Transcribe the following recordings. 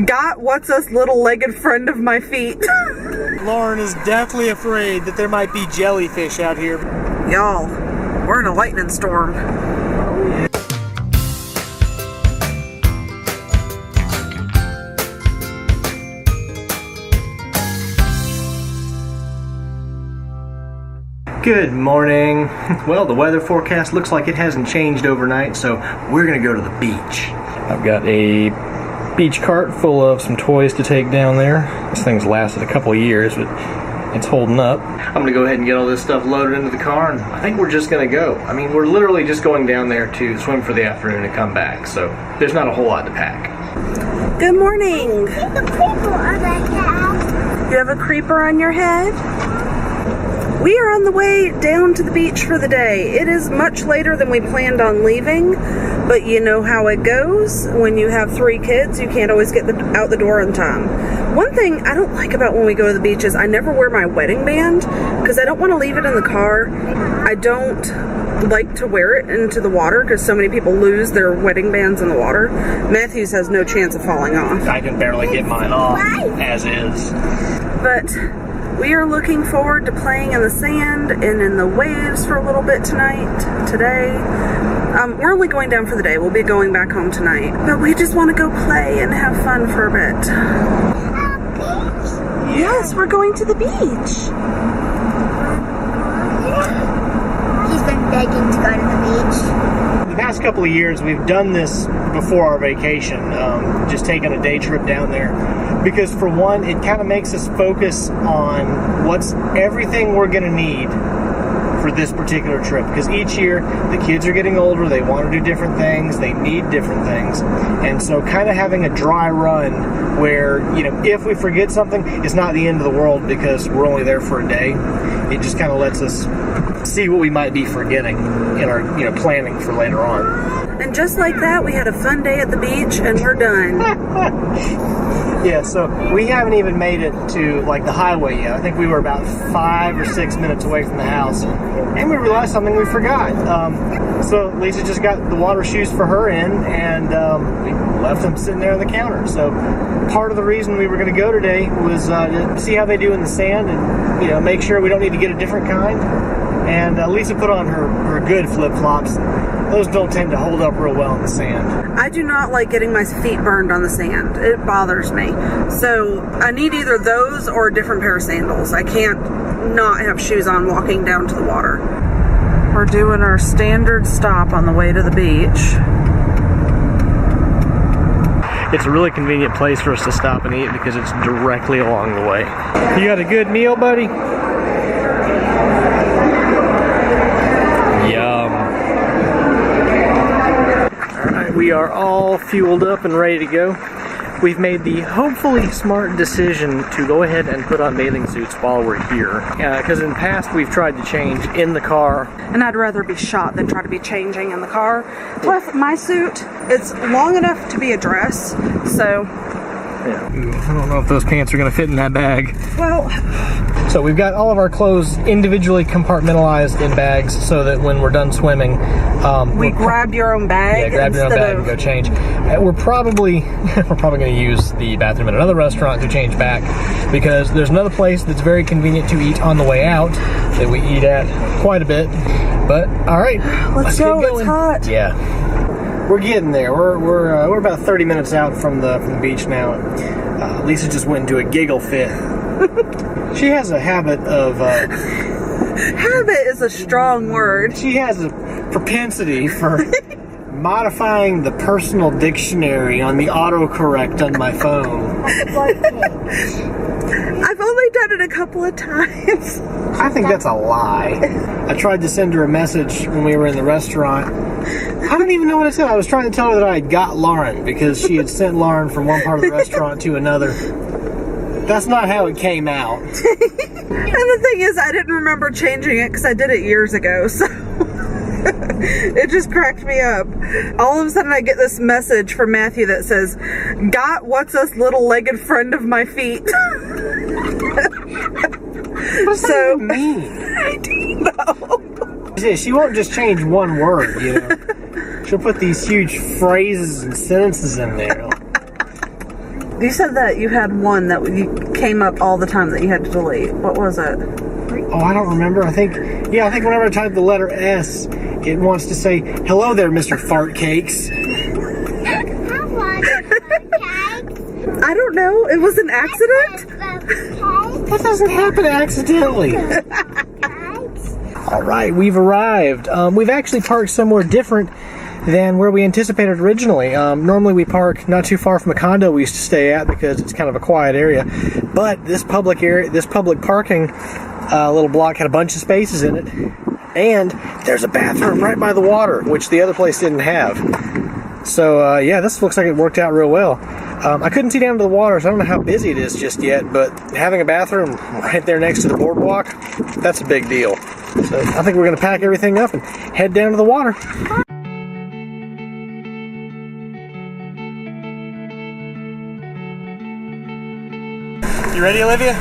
Got what's us little legged friend of my feet. Lauren is definitely afraid that there might be jellyfish out here. Y'all, we're in a lightning storm. Good morning. Well, the weather forecast looks like it hasn't changed overnight, so we're gonna go to the beach. I've got a beach cart full of some toys to take down there. This thing's lasted a couple of years, but it's holding up. I'm gonna go ahead and get all this stuff loaded into the car, and I think we're just gonna go. I mean, we're literally just going down there to swim for the afternoon and come back, so there's not a whole lot to pack. Good morning. There's a creeper on my head. You have a creeper on your head? We are on the way down to the beach for the day. It is much later than we planned on leaving, but you know how it goes. When you have 3 kids, you can't always get out the door on time. One thing I don't like about when we go to the beach is I never wear my wedding band because I don't want to leave it in the car. I don't like to wear it into the water because so many people lose their wedding bands in the water. Matthews has no chance of falling off. I can barely get mine off as is. But we are looking forward to playing in the sand and in the waves for a little bit today. We're only going down for the day. We'll be going back home tonight. But we just want to go play and have fun for a bit. Yes, we're going to the beach. He's been begging to go to the beach. The past couple of years, we've done this before our vacation, just taking a day trip down there. Because for one, it kind of makes us focus on what's everything we're going to need for this particular trip. Because each year, the kids are getting older, they want to do different things, they need different things. And so kind of having a dry run where, you know, if we forget something, it's not the end of the world because we're only there for a day. It just kind of lets us see what we might be forgetting in our, you know, planning for later on. And just like that, we had a fun day at the beach and we're done. Yeah, so we haven't even made it to like the highway yet. I think we were about 5 or 6 minutes away from the house, and we realized something we forgot. So Lisa just got the water shoes for her in, and we left them sitting there on the counter. So part of the reason we were going to go today was to see how they do in the sand, and you know, make sure we don't need to get a different kind. And Lisa put on her good flip-flops. Those don't tend to hold up real well in the sand. I do not like getting my feet burned on the sand. It bothers me. So I need either those or a different pair of sandals. I can't not have shoes on walking down to the water. We're doing our standard stop on the way to the beach. It's a really convenient place for us to stop and eat because it's directly along the way. You got a good meal, buddy? We are all fueled up and ready to go. We've made the hopefully smart decision to go ahead and put on bathing suits while we're here. Because in the past we've tried to change in the car. And I'd rather be shot than try to be changing in the car. Plus, my suit, it's long enough to be a dress, so... Yeah. I don't know if those pants are going to fit in that bag. Well... So we've got all of our clothes individually compartmaalized in bags so that when we're done swimming... we grab your own bag. Yeah, grab your own bag and go change. We're probably going to use the bathroom at another restaurant to change back because there's another place that's very convenient to eat on the way out that we eat at quite a bit. But, all right. Let's go. It's hot. Yeah. We're getting there. We're about 30 minutes out from the beach now. Lisa just went into a giggle fit. She has a habit of... habit is a strong word. She has a propensity for modifying the personal dictionary on the autocorrect on my phone. I've only done it a couple of times. I think that's a lie. I tried to send her a message when we were in the restaurant. I don't even know what I said. I was trying to tell her that I had got Lauren because she had sent Lauren from one part of the restaurant to another. That's not how it came out. And the thing is, I didn't remember changing it because I did it years ago, so it just cracked me up. All of a sudden I get this message from Matthew that says, got what's us little legged friend of my feet. What does that even mean? I don't know. Yeah, she won't just change one word, you know. She'll put these huge phrases and sentences in there. You said that you had one that you came up all the time that you had to delete. What was it? Oh, I don't remember. I think whenever I type the letter S, it wants to say, "Hello there, Mr. Fart Cakes." I don't know. It was an accident? That doesn't happen accidentally. All right, we've arrived. We've actually parked somewhere different than where we anticipated originally. Normally we park not too far from a condo we used to stay at because it's kind of a quiet area. But this public parking little block had a bunch of spaces in it. And there's a bathroom right by the water, which the other place didn't have. So, yeah, this looks like it worked out real well. I couldn't see down to the water, so I don't know how busy it is just yet, but having a bathroom right there next to the boardwalk, that's a big deal. So I think we're going to pack everything up and head down to the water. You ready, Olivia?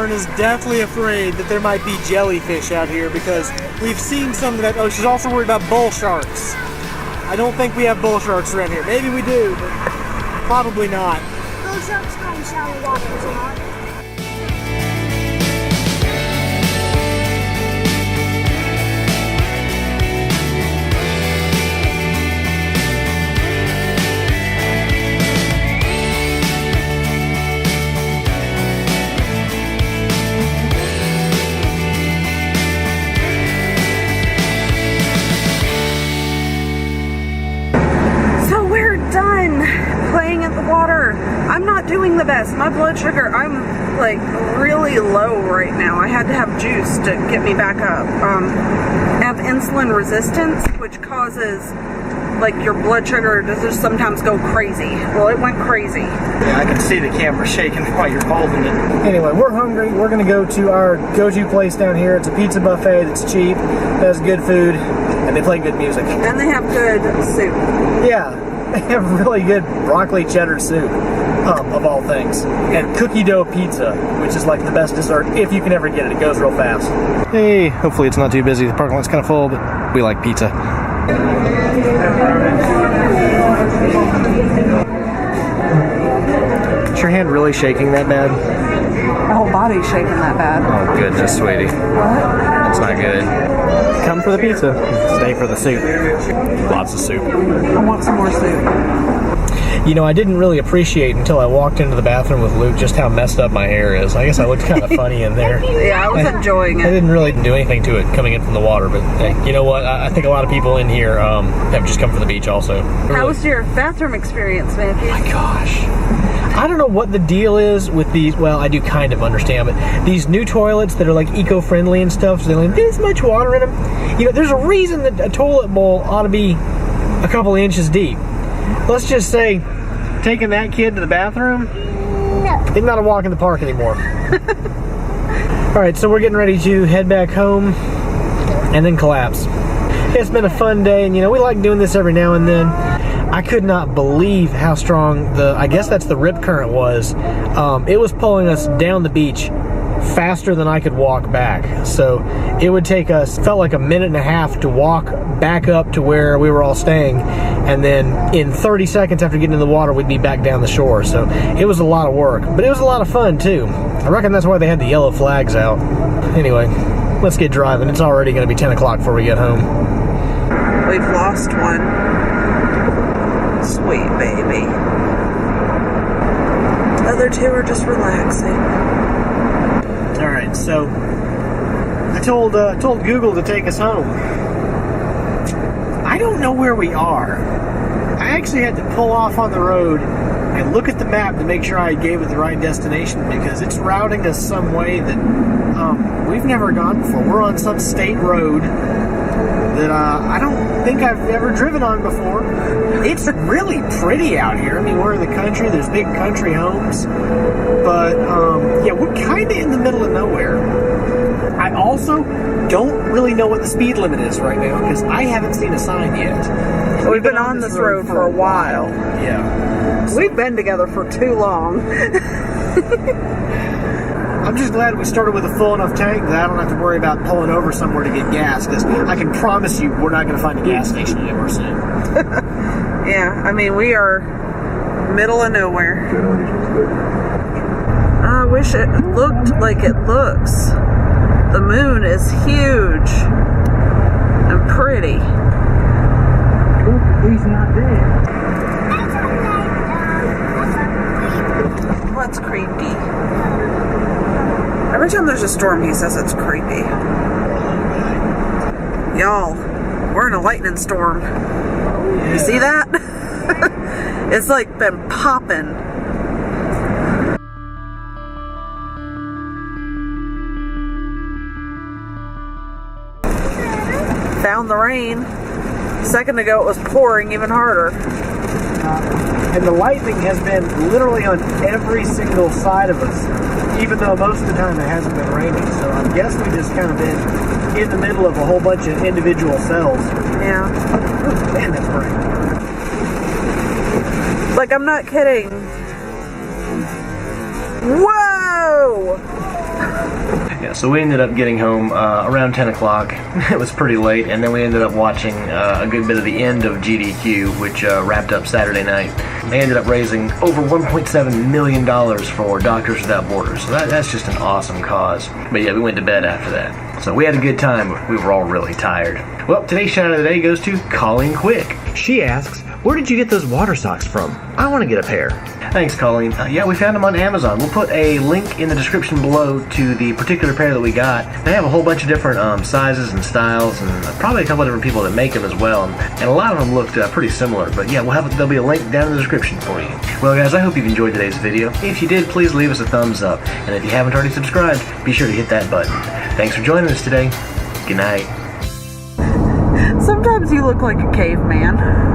Is definitely afraid that there might be jellyfish out here because we've seen some of that. Oh, she's also worried about bull sharks. I don't think we have bull sharks around here. Maybe we do, but probably not. Bull sharks come in shallow water, do not. I'm not doing the best. My blood sugar, I'm like really low right now. I had to have juice to get me back up. I have insulin resistance, which causes like your blood sugar to just sometimes go crazy. Well, it went crazy. Yeah, I can see the camera shaking while you're holding it. Anyway, we're hungry. We're going to go to our go-to place down here. It's a pizza buffet that's cheap, has good food, and they play good music. And they have good soup. Yeah. They have really good broccoli cheddar soup, of all things. And cookie dough pizza, which is like the best dessert if you can ever get it. It goes real fast. Hey, hopefully it's not too busy. The parking lot's kind of full, but we like pizza. Is your hand really shaking that bad? My whole body's shaking that bad. Oh, goodness, sweetie. What? It's not good. Come for the pizza. Stay for the soup. Lots of soup. I want some more soup. You know, I didn't really appreciate until I walked into the bathroom with Luke just how messed up my hair is. I guess I looked kind of funny in there. Yeah, I was enjoying it. I didn't really do anything to it coming in from the water, but hey, you know what? I think a lot of people in here have just come from the beach also. How was your bathroom experience, Matthew? Oh my gosh. I don't know what the deal is with these. Well, I do kind of understand, but these new toilets that are like eco-friendly and stuff, so they only this much water in them. You know, there's a reason that a toilet bowl ought to be a couple inches deep. Let's just say, taking that kid to the bathroom, No. Think not a walk in the park anymore. All right, so we're getting ready to head back home and then collapse. It's been a fun day, and we like doing this every now and then. I could not believe how strong I guess that's the rip current was. It was pulling us down the beach faster than I could walk back. So it would take us, felt like a minute and a half to walk back up to where we were all staying. And then in 30 seconds after getting in the water, we'd be back down the shore. So it was a lot of work, but it was a lot of fun too. I reckon that's why they had the yellow flags out. Anyway, let's get driving. It's already going to be 10 o'clock before we get home. We've lost one. Sweet baby. The other two are just relaxing. All right, so I told Google to take us home. I don't know where we are. I actually had to pull off on the road and look at the map to make sure I gave it the right destination, because it's routing us some way that we've never gone before. We're on some state road that I don't think I've ever driven on before. It's really pretty out here. I mean, we're in the country. There's big country homes. But, yeah, we're kind of in the middle of nowhere. I also don't really know what the speed limit is right now, because I haven't seen a sign yet. We've been on this road for a while. Yeah. We've been together for too long. I'm just glad we started with a full enough tank that I don't have to worry about pulling over somewhere to get gas, because I can promise you we're not going to find a gas station anywhere soon. Yeah, I mean, we are middle of nowhere. I wish it looked like it looks. The moon is huge and pretty. He's not dead. What's creepy? Every time there's a storm, he says it's creepy. Y'all, we're in a lightning storm. Yeah. You see that? It's like been popping. Found the rain. A second ago it was pouring even harder. And the lightning has been literally on every single side of us, even though most of the time it hasn't been raining. So I guess we just kind of been in the middle of a whole bunch of individual cells. Yeah. Man, that's bright. Like, I'm not kidding. Whoa! Yeah, so we ended up getting home around 10 o'clock. It was pretty late, and then we ended up watching a good bit of the end of GDQ, which wrapped up Saturday night. They ended up raising over $1.7 million for Doctors Without Borders, so that's just an awesome cause. But yeah, we went to bed after that. So we had a good time, but we were all really tired. Well, today's shout out of the day goes to Colleen Quick. She asks, where did you get those water socks from? I want to get a pair. Thanks, Colleen. Yeah, we found them on Amazon. We'll put a link in the description below to the particular pair that we got. They have a whole bunch of different sizes and styles, and probably a couple of different people that make them as well. And a lot of them looked pretty similar. But yeah, there'll be a link down in the description for you. Well, guys, I hope you've enjoyed today's video. If you did, please leave us a thumbs up. And if you haven't already subscribed, be sure to hit that button. Thanks for joining us today. Good night. Sometimes you look like a caveman.